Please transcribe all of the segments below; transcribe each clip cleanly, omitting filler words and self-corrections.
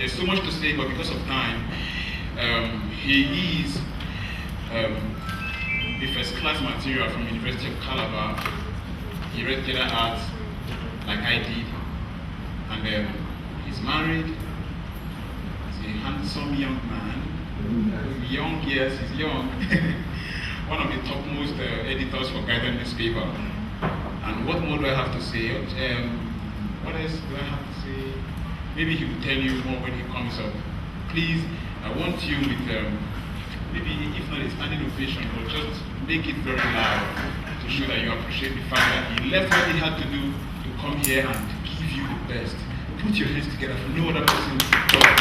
there's so much to say, but because of time, he is the first-class material from University of Calabar. He read theater arts like I did, and he's married. He's a handsome young man. Young, yes, he's young. One of the topmost editors for Guidance newspaper. And what more do I have to say? What else do I have to say? Maybe he will tell you more when he comes up. Please, I want you with maybe if not a standing ovation, but just make it very loud to show that you appreciate the fact that he left what he had to do to come here and give you the best. Put your hands together for no other person but Dr.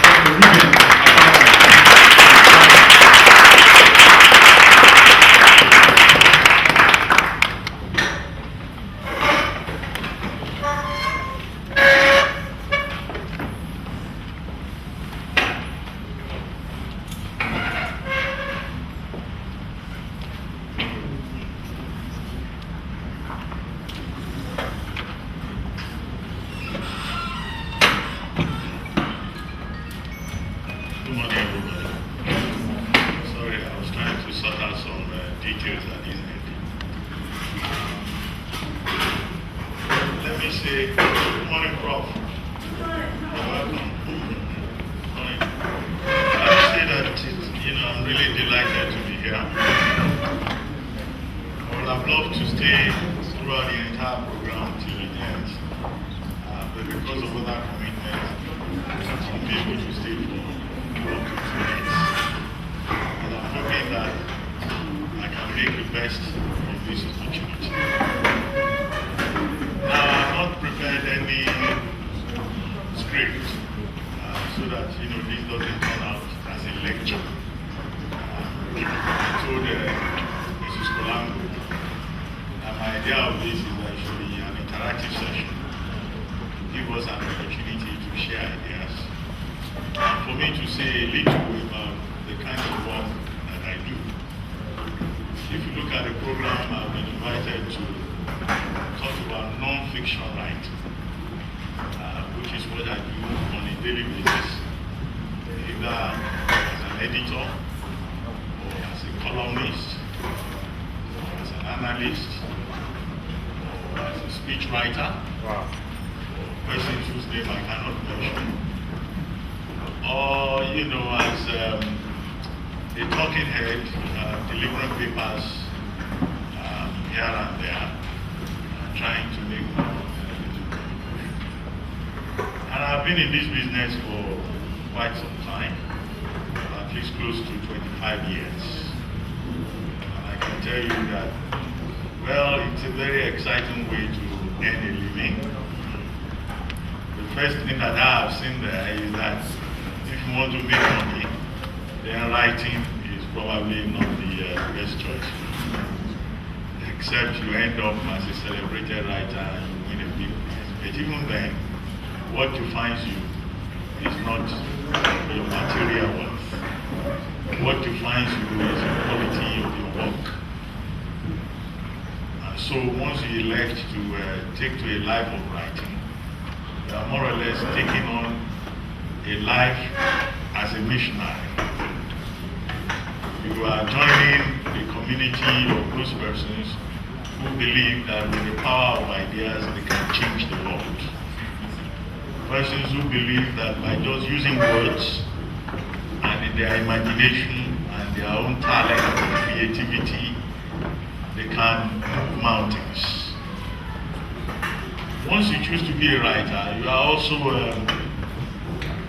Reuben Abati.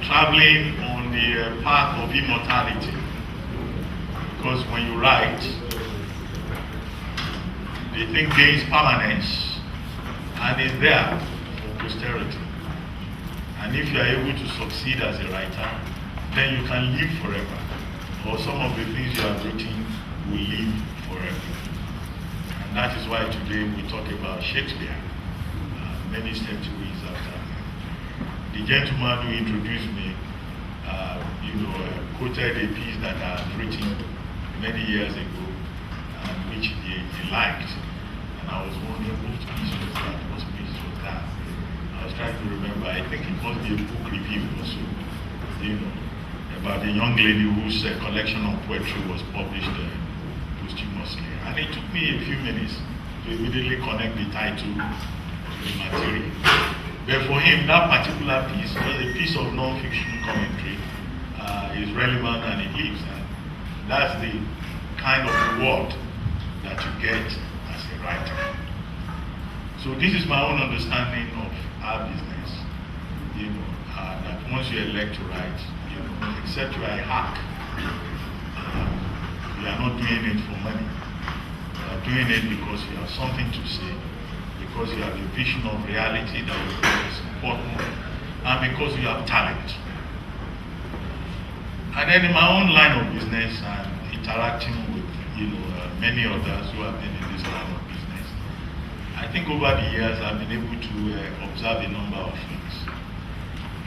Traveling on the path of immortality, because when you write, the thing gains permanence and is there for posterity. And if you are able to succeed as a writer, then you can live forever. Or some of the things you have written will live forever. And that is why today we talk about Shakespeare, many centuries after. The gentleman who introduced me, quoted a piece that I had written many years ago, which he liked. And I was wondering what piece was that, I was trying to remember. I think it must be a book review or so. you know, about a young lady whose collection of poetry was published posthumously. And it took me a few minutes to immediately connect the title to the material. But for him, that particular piece was a piece of non-fiction commentary, is relevant and it lives. And that's the kind of reward that you get as a writer. So this is my own understanding of our business. You know, that once you elect to write, you know, except you are a hack, you are not doing it for money. You are doing it because you have something to say, because you have a vision of reality that you think is important, and because you have talent. And then in my own line of business and interacting with, you know, many others who have been in this line of business, I think over the years I've been able to observe a number of things.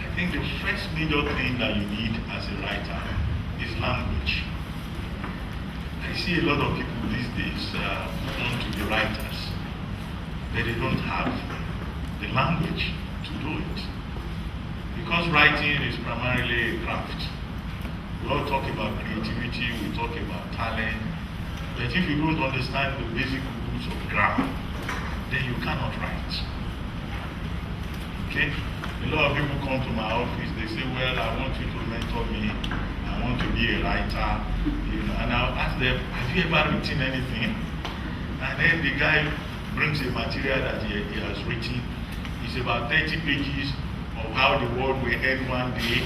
I think the first major thing that you need as a writer is language. I see a lot of people these days move on to be writers, but they don't have the language to do it. Because writing is primarily a craft. We all talk about creativity, we talk about talent, but if you don't understand the basic rules of grammar, then you cannot write. Okay? A lot of people come to my office, they say, well, I want you to mentor me, I want to be a writer, you know, and I'll ask them, have you ever written anything? And then the guy brings a material that he has written. It's about 30 pages of how the world will end one day,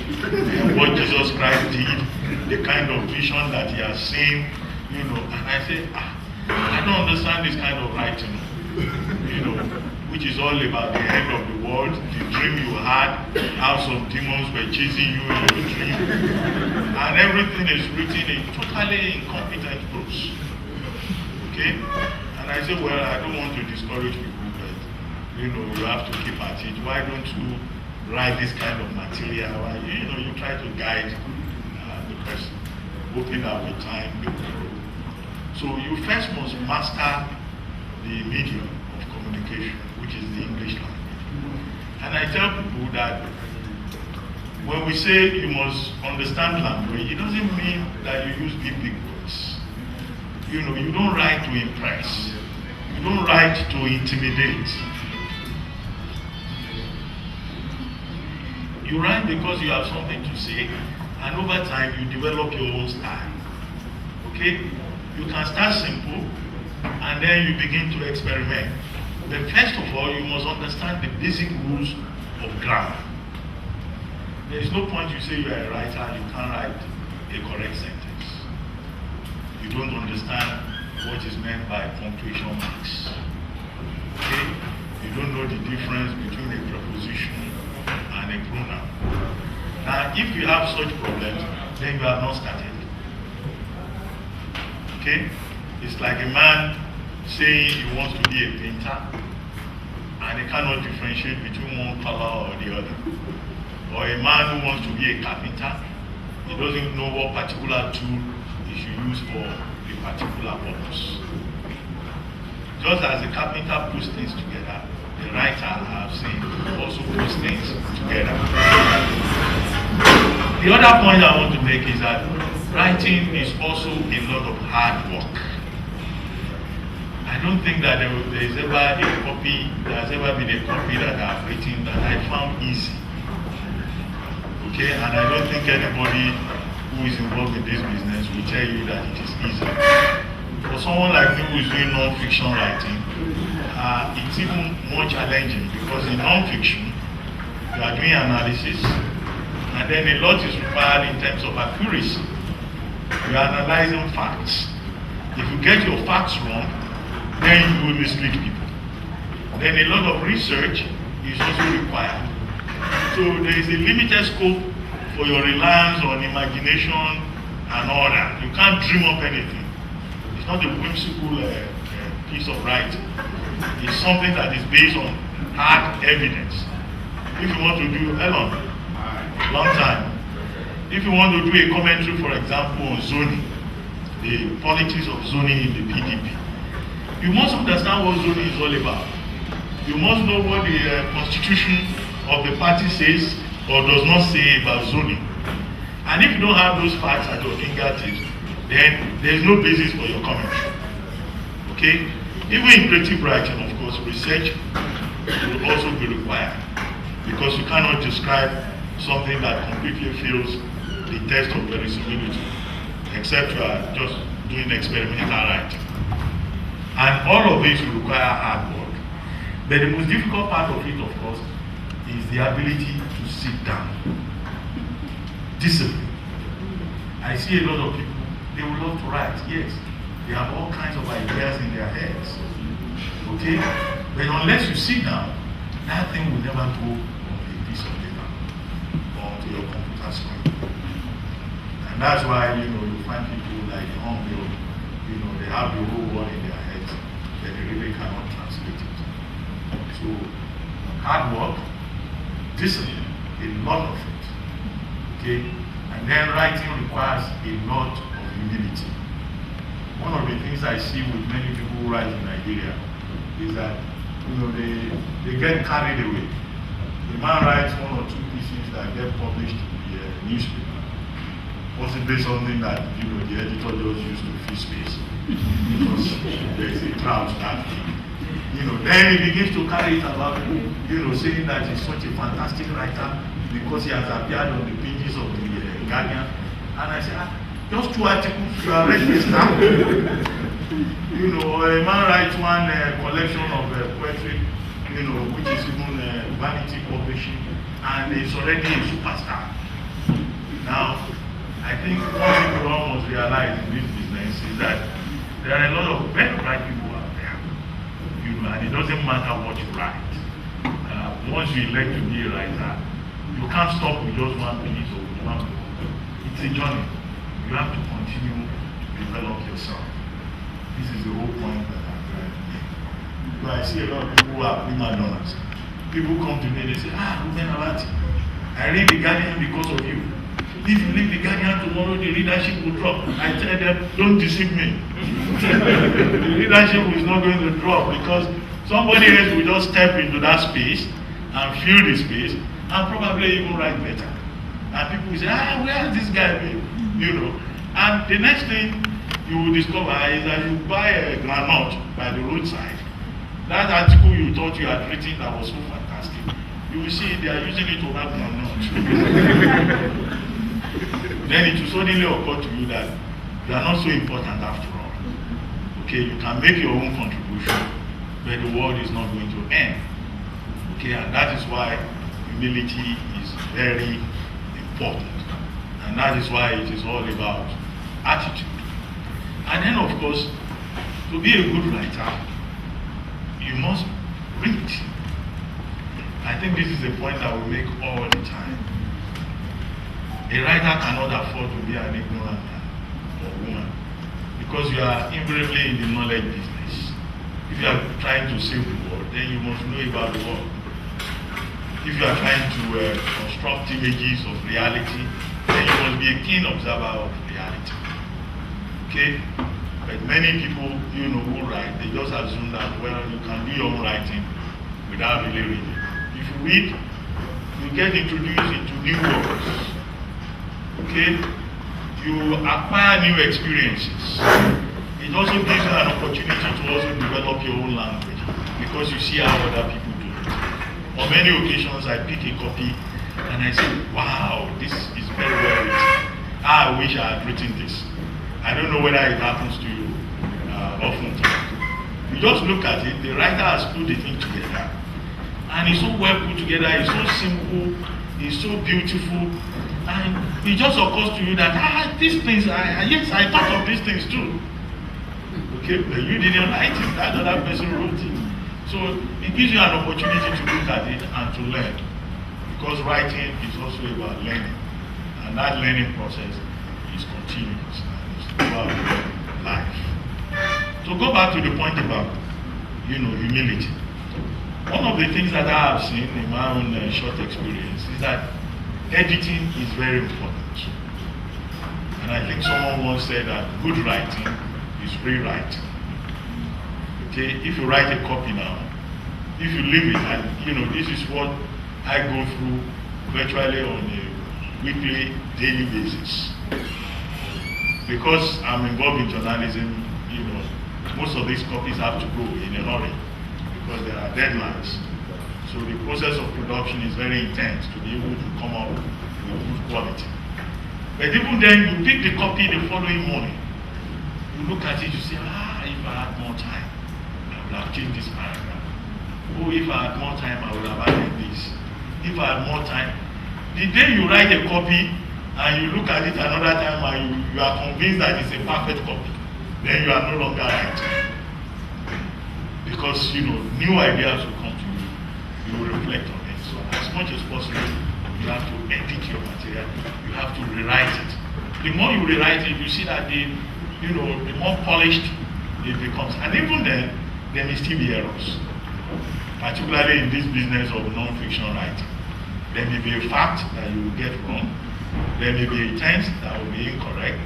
and what Jesus Christ did, the kind of vision that he has seen, you know. And I say, I don't understand this kind of writing, you know, which is all about the end of the world, the dream you had, how some demons were chasing you in your dream, and everything is written in totally incompetent prose. Okay? And I say, well, I don't want to discourage people, but you know, you have to keep at it. Why don't you write this kind of material? You know, you try to guide the person, hoping that with time they will grow. So you first must master the medium of communication, which is the English language. And I tell people that when we say you must understand language, it doesn't mean that you use big words. You know, you don't write to impress. You don't write to intimidate. You write because you have something to say, and over time you develop your own style. Okay? You can start simple, and then you begin to experiment. But first of all, you must understand the basic rules of grammar. There is no point you say you are a writer and you can't write a correct sentence. You don't understand what is meant by punctuation marks. Okay? You don't know the difference between a preposition and a pronoun. Now, if you have such problems, then you have not started. Okay? It's like a man saying he wants to be a painter, and he cannot differentiate between one color or the other. Or a man who wants to be a carpenter, he doesn't know what particular tool he should use for a particular purpose. Just as the carpenter puts things together, the writer, I have seen, also puts things together. The other point I want to make is that writing is also a lot of hard work. I don't think that there has ever been a copy that I have written that I found easy. Okay, and I don't think anybody who is involved in this business will tell you that it is easy. For someone like me who is doing non-fiction writing, it's even more challenging because in non-fiction, you are doing analysis, and then a lot is required in terms of accuracy. You are analyzing facts. If you get your facts wrong, then you will mislead people. Then a lot of research is also required. So there is a limited scope for your reliance on imagination and all that. You can't dream up anything. It's not a whimsical piece of writing. It's something that is based on hard evidence. If you want to do, long time. If you want to do a commentary, for example, on zoning, the politics of zoning in the PDP, you must understand what zoning is all about. You must know what the constitution of the party says or does not say about zoning. And if you don't have those facts at your fingertips, then there's no basis for your commentary. Okay? Even in creative writing, of course, research will also be required, because you cannot describe something that completely fails the test of verisimilitude, except you are just doing experimental writing. And all of this will require hard work. But the most difficult part of it, of course, is the ability to sit down. Discipline. I see a lot of people, they would love to write, yes. They have all kinds of ideas in their heads. Okay? But unless you sit down, that thing will never go on a piece of paper or to your computer screen. And that's why, you find people like Humble, they have the whole world in their heads, but they really cannot translate it. So, hard work, discipline, a lot of it. Okay? And then writing requires a lot of humility. One of the things I see with many people who write in Nigeria is that they get carried away. The man writes one or two pieces that get published in the newspaper. Possibly something that the editor just used to fill space because there is a crowd that then he begins to carry it about, saying that he's such a fantastic writer because he has appeared on the pages of the Guardian. And I say, just 2 articles, you are ready to start. Or a man writes one collection of poetry, which is even vanity publishing, and it's already a superstar. Now, I think one thing we all must realize in this business is that there are a lot of very bright people out there, and it doesn't matter what you write. Once you elect to be a writer, you can't stop with just one piece or one book. It's a journey. You have to continue to develop yourself. This is the whole point that I'm trying to make. But I see a lot of people who are prima donnas. People come to me and they say, Reuben Abati, I read the Guardian because of you. If you leave the Guardian tomorrow, the readership will drop. I tell them, don't deceive me. The readership is not going to drop because somebody else will just step into that space and fill the space and probably even write better. And people will say, where has this guy been? And the next thing you will discover is that you buy a granite by the roadside. That article you thought you had written that was so fantastic, you will see they are using it to wrap granite. Then it will suddenly occur to you that you are not so important after all. Okay, you can make your own contribution, but the world is not going to end. Okay, and that is why humility is very important. And that is why it is all about attitude. And then, of course, to be a good writer, you must read. I think this is a point that we make all the time. A writer cannot afford to be an ignorant man or woman because you are invariably in the knowledge business. If you are trying to save the world, then you must know about the world. If you are trying to construct images of reality, then you must be a keen observer of reality. Okay? But many people, who write, they just assume that, well, you can do your own writing without really reading. If you read, you get introduced into new worlds. Okay? You acquire new experiences. It also gives you an opportunity to also develop your own language because you see how other people do it. On many occasions, I pick a copy and I say, wow, this is very well written. I wish I had written this. I don't know whether it happens to you often. You just look at it, the writer has put the thing together. And it's so well put together, it's so simple, it's so beautiful. And it just occurs to you that, these things, yes, I thought of these things too. Okay, but you didn't write it, that other person wrote it. So it gives you an opportunity to look at it and to learn. Because writing is also about learning. And that learning process is continuous. And it's about life. So go back to the point about, humility. One of the things that I have seen in my own short experience is that editing is very important. And I think someone once said that good writing is rewriting. Okay, if you write a copy now, if you leave it, and this is what I go through virtually on a weekly daily basis. Because I'm involved in journalism, most of these copies have to go in a hurry because there are deadlines. So the process of production is very intense to be able to come up with good quality. But even then, you pick the copy the following morning. You look at it, you say, if I had more time, I would have changed this paragraph. Oh, if I had more time, I would have added this. If I had more time, the day you write a copy and you look at it another time and you are convinced that it's a perfect copy, then you are no longer writing. Because new ideas will come to you. You will reflect on it. So as much as possible, you have to edit your material. You have to rewrite it. The more you rewrite it, you see that the more polished it becomes. And even then, there may still be errors. Particularly in this business of non-fiction writing. There may be a fact that you will get wrong. There may be a tense that will be incorrect.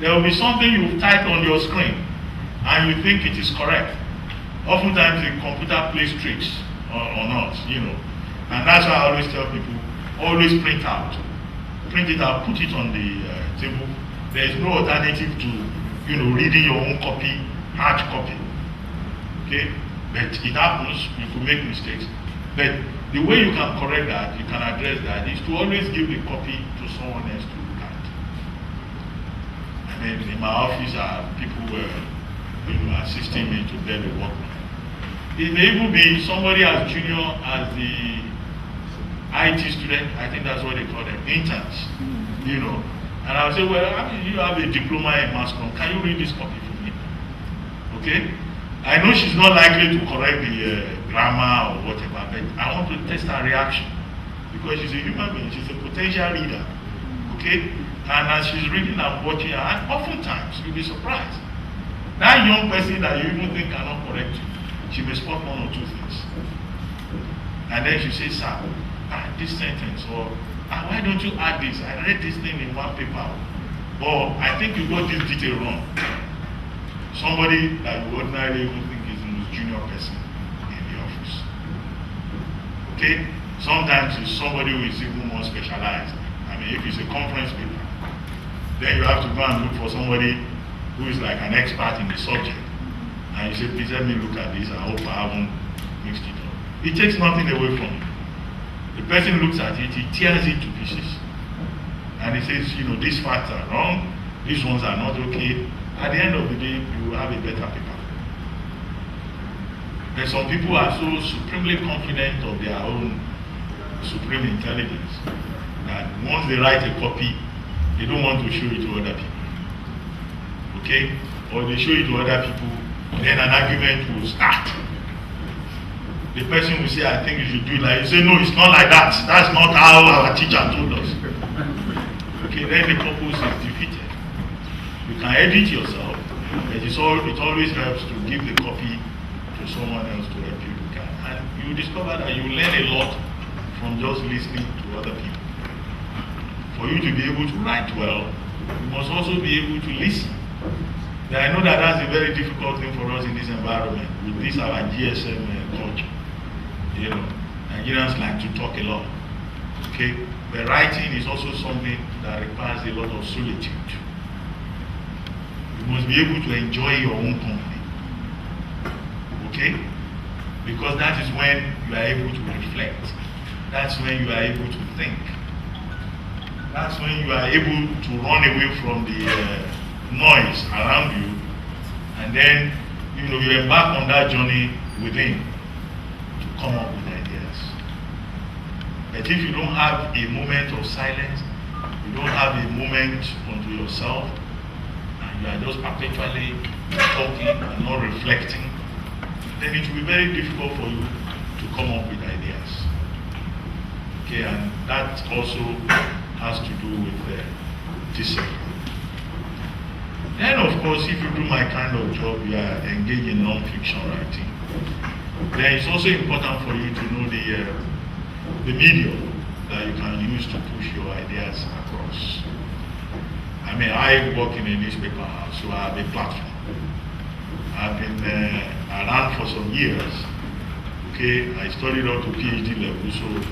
There will be something you've typed on your screen and you think it is correct. Oftentimes the computer plays tricks on us, And that's why I always tell people, always print it out, put it on the table. There is no alternative to, reading your own copy, hard copy. Okay? But it happens, you could make mistakes. But the way you can correct that, you can address that, is to always give the copy to someone else to look at. I mean, in my office, people were assisting me to get the work. It may even be somebody as junior as the IT student, I think that's what they call them, interns, And I'll say, well, you have a diploma in mass comm, can you read this copy for me? Okay? I know she's not likely to correct the grammar or whatever, but I want to test her reaction because she's a human being, she's a potential reader, okay? And as she's reading and watching her, and oftentimes you'll be surprised. That young person that you even think cannot correct you, she may spot one or two things. And then she says, sir, this sentence, or why don't you add this? I read this thing in one paper, or I think you got this detail wrong. Somebody that you ordinarily even think is the most junior person in the office. Okay? Sometimes it's somebody who is even more specialized. I mean, if it's a conference paper, then you have to go and look for somebody who is like an expert in the subject. And you say, please let me look at this. I hope I haven't mixed it up. It takes nothing away from you. The person looks at it, he tears it to pieces. And he says, these facts are wrong, these ones are not okay. At the end of the day, you will have a better paper. And some people are so supremely confident of their own supreme intelligence that once they write a copy, they don't want to show it to other people. Okay? Or they show it to other people, then an argument will start. The person will say, I think you should do it like you say, no, it's not like that. That's not how our teacher told us. Okay, then the purpose is defeated. You can edit yourself, but it always helps to give the copy to someone else to help you look at. And you discover that you learn a lot from just listening to other people. For you to be able to write well, you must also be able to listen. But I know that that's a very difficult thing for us in this environment, with this our GSM culture. Nigerians like to talk a lot. Okay? But writing is also something that requires a lot of solitude. You must be able to enjoy your own company. Okay? Because that is when you are able to reflect. That's when you are able to think. That's when you are able to run away from the noise around you, and then you embark on that journey within to come up with ideas. But if you don't have a moment of silence, you don't have a moment unto yourself, and you are just perpetually talking and not reflecting, then it will be very difficult for you to come up with ideas. Okay, and that also has to do with discipline. Then, of course, if you do my kind of job, you are engaged in non-fiction writing. Then it's also important for you to know the medium that you can use to push your ideas across. I mean, I work in a newspaper house, so I have a platform. I've been around for some years. Okay, I studied up to PhD level, so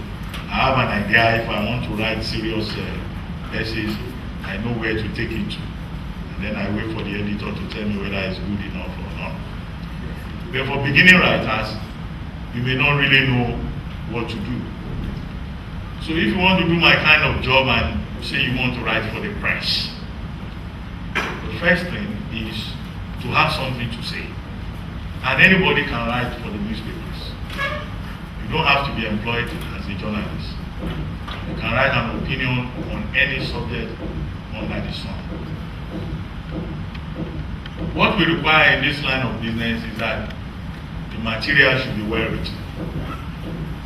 I have an idea if I want to write serious essays, I know where to take it to. And then I wait for the editor to tell me whether it's good enough or not. But for beginning writers, you may not really know what to do. So if you want to do my kind of job and say you want to write for the press, the first thing is to have something to say. And anybody can write for the newspapers. You don't have to be employed as a journalist. You can write an opinion on any subject under the sun. What we require in this line of business is that the material should be well written.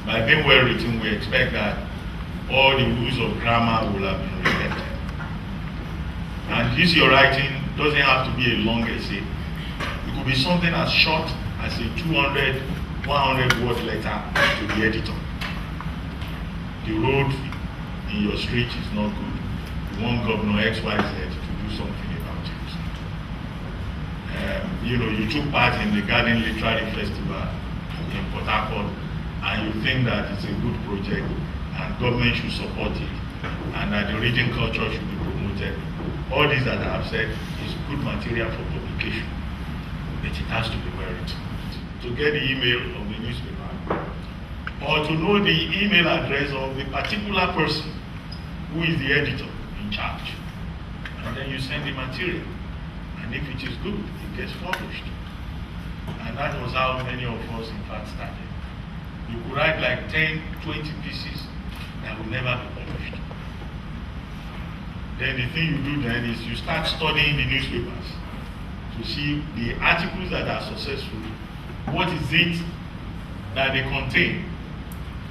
By being well written, we expect that all the rules of grammar will have been respected. And this your writing doesn't have to be a long essay. It could be something as short as a 200, 100-word letter to the editor. The road in your street is not good. You want Governor XYZ to do something about it. You took part in the Garden Literary Festival in Port Harcourt, and you think that it's a good project, and government should support it, and that the reading culture should be promoted. All this that I have said is good material for publication, but it has to be well written. To get the email of the newspaper, or to know the email address of the particular person who is the editor in charge. And then you send the material, and if it is good, it gets published. And that was how many of us in fact started. You could write like 10, 20 pieces that will never be published. Then the thing you do then is you start studying the newspapers to see the articles that are successful. What is it that they contain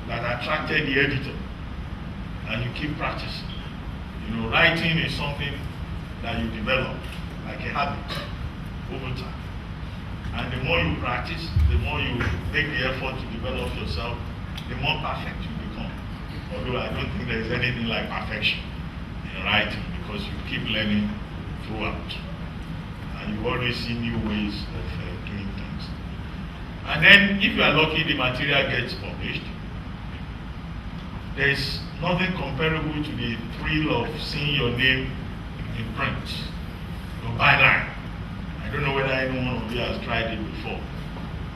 that attracted the editor? And you keep practicing. Writing is something that you develop like a habit over time. And the more you practice, the more you make the effort to develop yourself, the more perfect you become. Although I don't think there is anything like perfection in writing, because you keep learning throughout. And you always see new ways of doing things. And then, if you are lucky, the material gets published. There is nothing comparable to the thrill of seeing your name in print, your byline. I don't know whether any one of you has tried it before.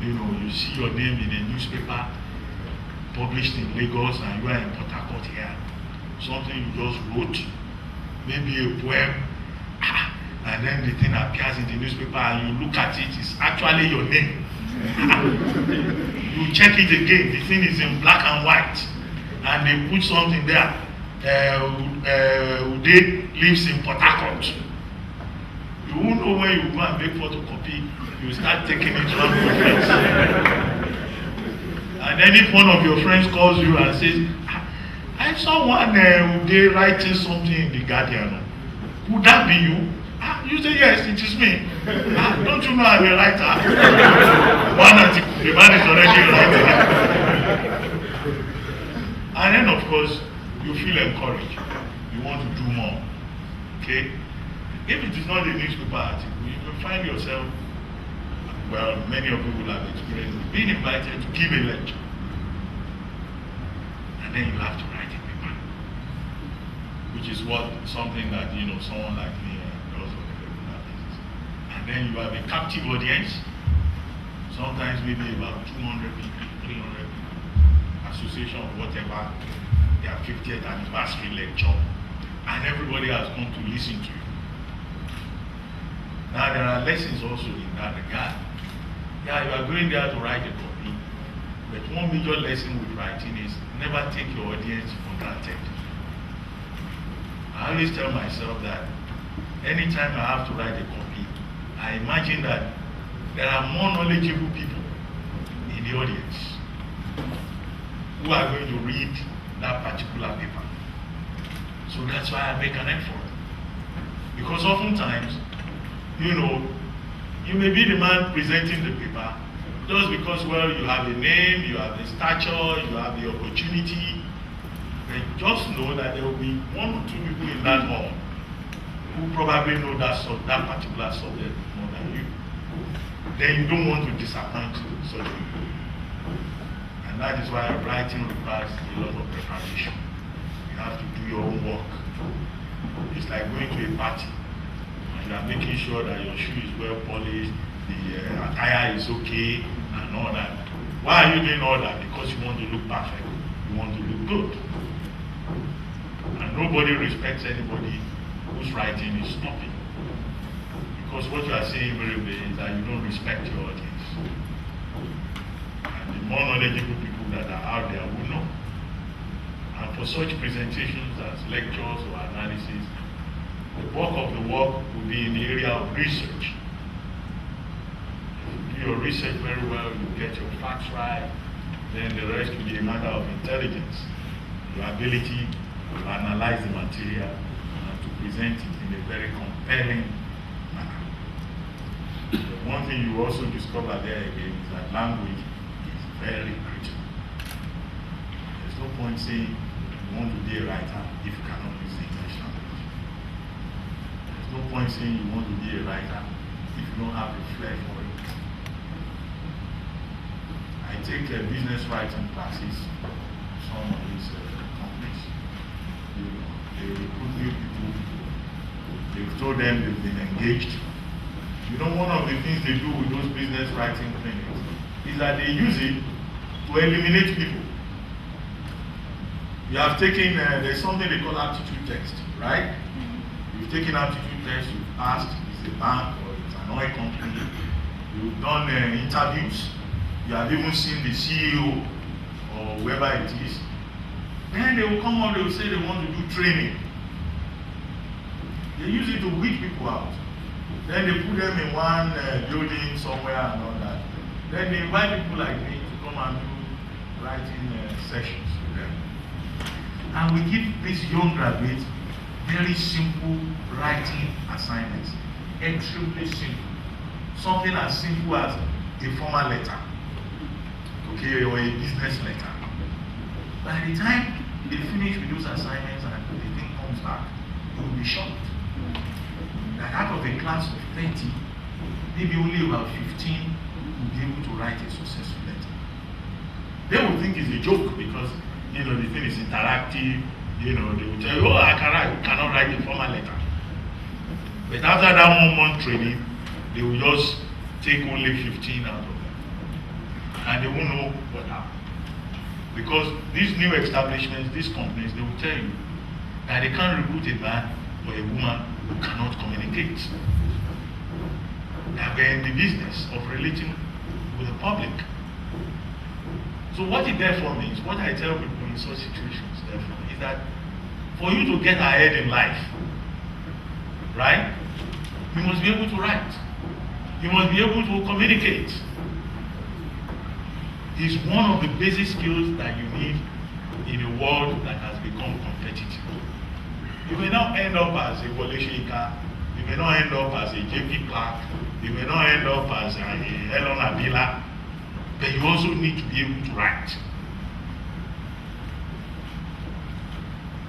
You see your name in a newspaper published in Lagos, and you are in Port Harcourt here. Something you just wrote, maybe a poem, and then the thing appears in the newspaper, and you look at it, it's actually your name. You check it again, the thing is in black and white, and they put something there. Ude lives in Port Harcourt. You won't know when you go and make photocopy, you start taking it around your friends. And then if one of your friends calls you and says, I saw one Ude writing something in the Guardian. Would that be you? You say, yes, it is me. Don't you know I'm a writer? One article, the man is already writing. And then, of course, you feel encouraged. You want to do more. Okay? If it is not a newspaper article, you will find yourself, well, many of you will have experienced being invited to give a lecture. And then you have to write a paper, which is something that, someone like me does on a regular basis. And then you have a captive audience, sometimes maybe about 200 people, 300 people, association or whatever, their 50th anniversary lecture, and everybody has come to listen to you. Now there are lessons also in that regard. Yeah, you are going there to write a copy, but one major lesson with writing is never take your audience for granted. I always tell myself that anytime I have to write a copy, I imagine that there are more knowledgeable people in the audience who are going to read that particular paper. So that's why I make an effort. Because oftentimes, you may be the man presenting the paper just because, well, you have a name, you have a stature, you have the opportunity. But just know that there will be one or two people in that hall who probably know that particular subject more than you. Then you don't want to disappoint such people. And that is why writing requires a lot of preparation. You have to do your own work. It's like going to a party and you are making sure that your shoe is well polished, the attire is okay, and all that. Why are you doing all that? Because you want to look perfect. You want to look good. And nobody respects anybody whose writing is sloppy. Because what you are saying very well is that you don't respect your audience. And the more knowledgeable people that are out there will know. And for such presentations as lectures or analysis, the bulk of the work will be in the area of research. If you do your research very well, you get your facts right, then the rest will be a matter of intelligence, your ability to analyze the material and to present it in a very compelling manner. The one thing you also discover there again is that language is very critical. There's no point saying you want to be a writer if you cannot use the English language. There's no point saying you want to be a writer if you don't have a flair for it. I take business writing classes from some of these companies. They recruit new people. They've told them they've been engaged. You know, one of the things they do with those business writing clinics is that they use it to eliminate people. You have taken, there's something they call aptitude test, right? You've taken aptitude test, you've passed, it's a bank or it's an oil company. You've done interviews. You have even seen the CEO or whoever it is. Then they will come out, they will say they want to do training. They use it to weed people out. Then they put them in one building somewhere and all that. Then they invite people like me to come and do writing sessions with them. And we give these young graduates very simple writing assignments. Extremely simple. Something as simple as a formal letter. Okay, or a business letter. By the time they finish with those assignments and the thing comes back, they will be shocked. That out of a class of 30, maybe only about 15 will be able to write a successful letter. They will think it's a joke because, you know, the thing is interactive. You know, they will tell you, oh, I cannot write a formal letter. But after that 1 month training, they will just take only 15 out of them. And they won't know what happened. Because these new establishments, these companies, they will tell you that they can't recruit a man or a woman who cannot communicate. That we're in the business of relating with the public. So what it therefore means, what I tell people in such situations, therefore, is that for you to get ahead in life, right, you must be able to write. You must be able to communicate. It's one of the basic skills that you need in a world that has become competitive. You may not end up as a Wole Soyinka, you may not end up as a JP Clark, you may not end up as a Helen Abila, but you also need to be able to write.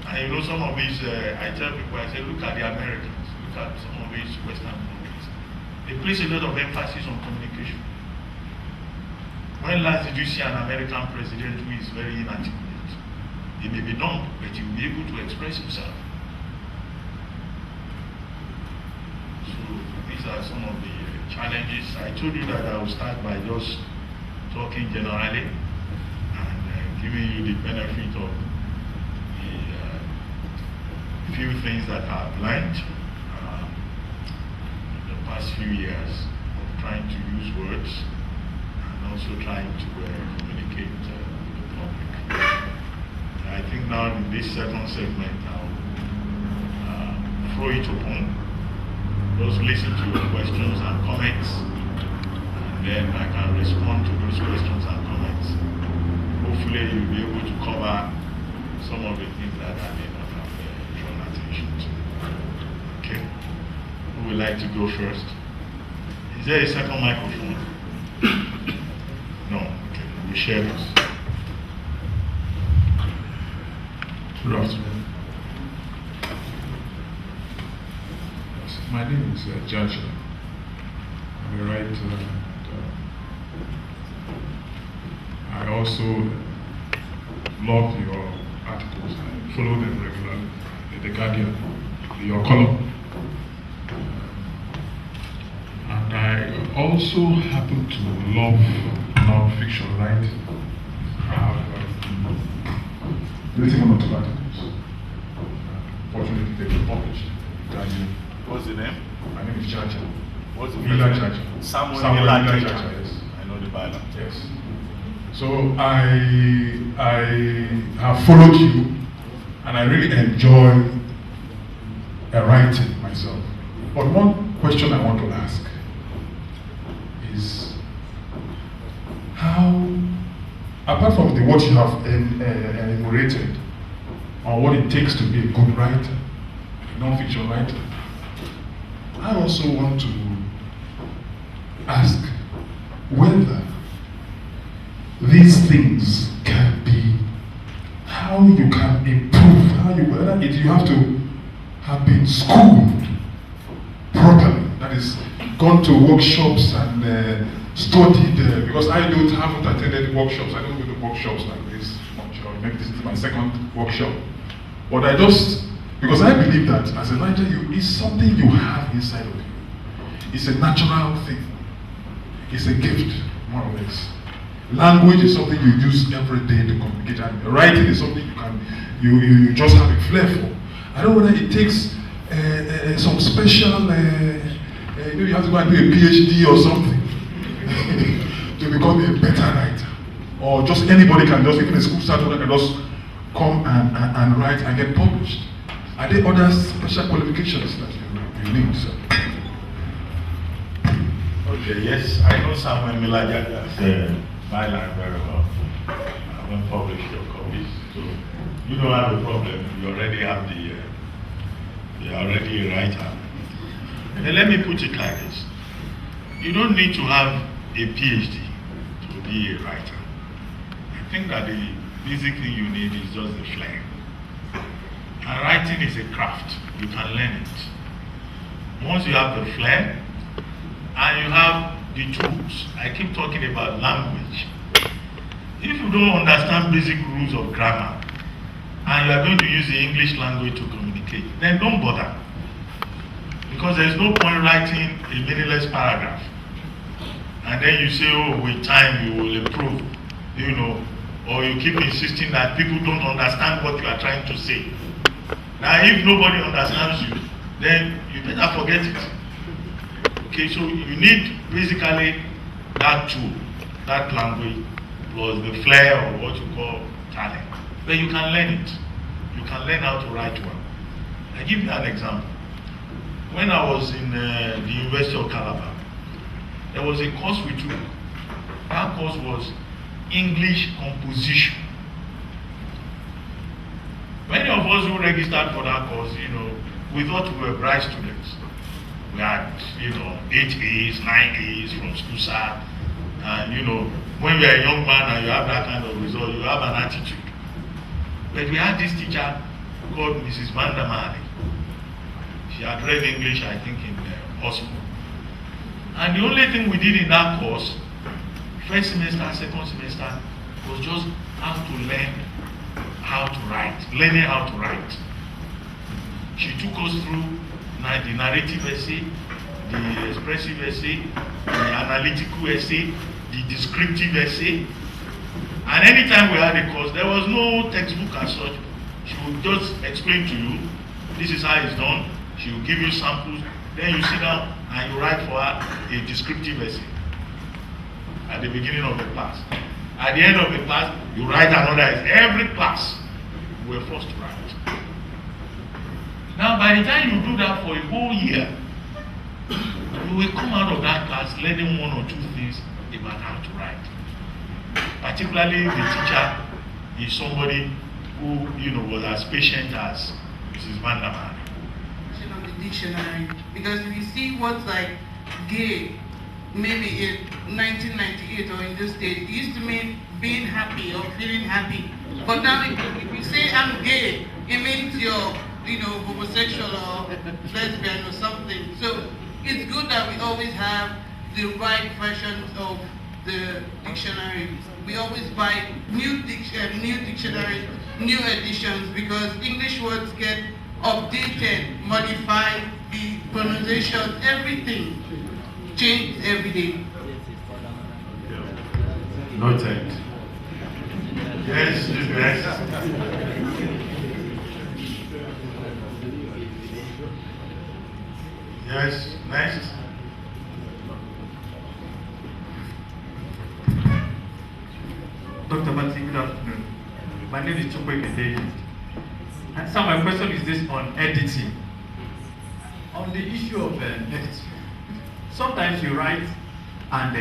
And you know, some of these, I tell people, I say, look at the Americans, look at some of these Western countries. They place a lot of emphasis on communication. When last did you see an American president who is very inarticulate? He may be dumb, but he will be able to express himself. So these are some of the challenges. I told you that I will start by just talking generally and giving you the benefit of the few things that I've learned in the past few years of trying to use words and also trying to communicate with the public. I think now in this second segment I'll throw it open. Just listen to your questions and comments, and then I can respond to those questions and comments. Hopefully you'll be able to cover some of the things that I may not have drawn attention to. Okay? Who would like to go first? Is there a second microphone? No? Okay, we share this. Good afternoon. My name is Jaja. I'm a writer, and I also love your articles. I follow them regularly. The Guardian your column. And I also happen to love non-fiction writing. I have written one or two articles. Fortunately, they've been published. What's the name? My name is Chacha. What's the Mila first name? Chacha. Samuel Mila Mila Chacha, Chacha. yes. I know the Bible. Yes. So I have followed you, and I really enjoy writing myself. But one question I want to ask is how, apart from what you have enumerated on what it takes to be a good writer, non-fiction writer, I also want to ask whether these things can be, how you can improve, whether you have to have been schooled properly, that is, gone to workshops and studied, because I haven't attended workshops, I don't go to workshops like this much, or maybe this is my second workshop. But because I believe that as a writer, it's something you have inside of you. It's a natural thing. It's a gift, more or less. Language is something you use every day to communicate, and writing is something you just have a flair for. I don't know whether it takes some special, maybe you have to go and do a PhD or something to become a better writer. Or just anybody can just, even a school student can just come and write and get published. Are there other special qualifications that you need, sir? Okay, yes, I know Samuel Mila Chacha's my line very well. I haven't published your copies, so you don't have a problem. You already have you're already a writer. And let me put it like this. You don't need to have a PhD to be a writer. I think that the basic thing you need is just the flair. And writing is a craft. You can learn it. Once you have the flair, and you have the tools. I keep talking about language. If you don't understand basic rules of grammar, and you are going to use the English language to communicate, then don't bother. Because there's no point writing a meaningless paragraph. And then you say, oh, with time you will improve, or you keep insisting that people don't understand what you are trying to say. Now, if nobody understands you, then you better forget it. Okay, so you need basically that tool, that language, plus the flair or what you call talent. But you can learn it. You can learn how to write one. I give you an example. When I was in the University of Calabar, there was a course we took. That course was English composition. Many of us who registered for that course, we thought we were bright students. We had, 8 A's, 9 A's from school side. And, when you're a young man and you have that kind of result, you have an attitude. But we had this teacher called Mrs. Vandamani. She had read English, I think, in Oxford. And the only thing we did in that course, first semester, second semester, was just how to learn how to write, learning how to write. She took us through the narrative essay, the expressive essay, the analytical essay, the descriptive essay. And anytime we had a course, there was no textbook as such. She would just explain to you, this is how it's done. She will give you samples. Then you sit down and you write for her a descriptive essay at the beginning of the class. At the end of the class, you write another essay. Every class, we were forced to write. Now, by the time you do that for a whole year, you will come out of that class learning one or two things about how to write. Particularly, the teacher is somebody who, was as patient as Mrs. Vanderman. Of the dictionary, because if you see what's like gay, maybe in 1998 or in this state, it used to mean being happy or feeling happy. But now, if you say I'm gay, it means you're homosexual or lesbian or something. So it's good that we always have the right versions of the dictionary. We always buy new dictionaries, new editions, because English words get updated, modified, the pronunciation, everything changed every day. Noted. Yes, next. Yes, next. Dr. Abati, good afternoon. My name is Chukwuemeka David. And so my question is this on editing. On the issue of editing, sometimes you write and